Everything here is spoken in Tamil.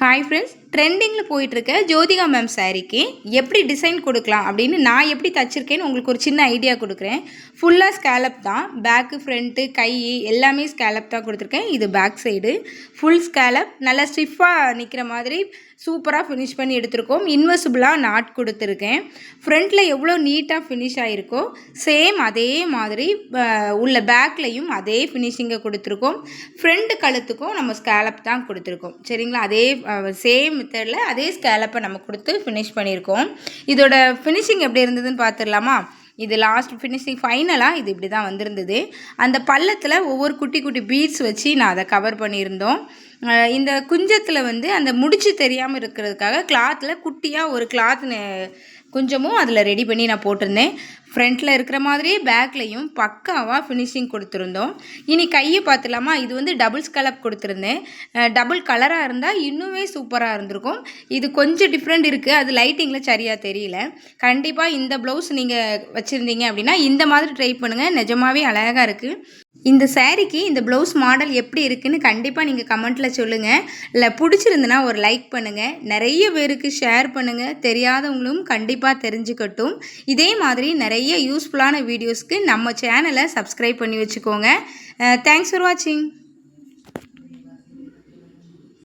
ஹாய் ஃப்ரெண்ட்ஸ், ட்ரெண்டிங்கில் போயிட்டுருக்க ஜோதிகா மேம் சாரீக்கு எப்படி டிசைன் கொடுக்கலாம் அப்படின்னு நான் எப்படி தச்சிருக்கேன்னு உங்களுக்கு ஒரு சின்ன ஐடியா கொடுக்குறேன். ஃபுல்லாக ஸ்கேலப் தான், பேக்கு ஃப்ரண்ட்டு கை எல்லாமே ஸ்கேலப் தான் கொடுத்துருக்கேன். இது பேக் சைடு ஃபுல் ஸ்கேலப், நல்லா ஸ்டிஃபாக நிற்கிற மாதிரி சூப்பராக ஃபினிஷ் பண்ணி எடுத்திருக்கோம். இன்வெசிபிளாக நாட் கொடுத்துருக்கேன். ஃப்ரண்ட்டில் எவ்வளோ நீட்டாக ஃபினிஷ் ஆகிருக்கோ சேம் அதே மாதிரி உள்ள பேக்லேயும் அதே ஃபினிஷிங்கை கொடுத்துருக்கோம். ஃப்ரண்ட் கழுத்துக்கும் நம்ம ஸ்கேலப் தான் கொடுத்துருக்கோம். சரிங்களா, அதே சேம் மெத்தடில் அதே ஸ்கேலப்பை நம்ம கொடுத்து ஃபினிஷ் பண்ணியிருக்கோம். இதோட ஃபினிஷிங் எப்படி இருந்ததுன்னு பார்த்துடலாமா? இது லாஸ்ட் ஃபினிஷிங் ஃபைனலாக இது இப்படி தான் வந்திருந்தது. அந்த பள்ளத்தில் ஒவ்வொரு குட்டி குட்டி பீட்ஸ் வச்சு நான் அதை கவர் பண்ணியிருந்தோம். இந்த குஞ்சத்தில் அந்த முடிச்சு தெரியாமல் இருக்கிறதுக்காக கிளாத்தில் குட்டியாக ஒரு கிளாத் கொஞ்சமும் அதில் ரெடி பண்ணி நான் போட்டிருந்தேன். ஃப்ரண்ட்டில் இருக்கிற மாதிரியே பேக்லேயும் பக்காவாக ஃபினிஷிங் கொடுத்துருந்தோம். இனி கையை பார்த்துலாமா? இது டபுள் ஸ்கேலப் கொடுத்துருந்தேன். டபுள் கலராக இருந்தால் இன்னுமே சூப்பராக இருந்திருக்கும். இது கொஞ்சம் டிஃப்ரெண்ட் இருக்குது, அது லைட்டிங்கில் சரியாக தெரியல. கண்டிப்பாக இந்த ப்ளவுஸ் நீங்கள் வச்சுருந்தீங்க அப்படின்னா இந்த மாதிரி ட்ரை பண்ணுங்கள், நிஜமாகவே அழகாக இருக்குது. இந்த சாரீக்கு இந்த ப்ளவுஸ் மாடல் எப்படி இருக்குன்னு கண்டிப்பாக நீங்கள் கமெண்ட்டில் சொல்லுங்கள். இல்லை பிடிச்சிருந்துன்னா ஒரு லைக் பண்ணுங்கள், நிறைய பேருக்கு ஷேர் பண்ணுங்கள், தெரியாதவங்களும் கண்டிப்பாக தெரிஞ்சுக்கட்டும். இதே மாதிரி நிறைய யூஸ்ஃபுல்லான வீடியோஸ்க்கு நம்ம சேனலை சப்ஸ்கிரைப் பண்ணி வச்சுக்கோங்க. தேங்க்ஸ் ஃபார் வாட்சிங்.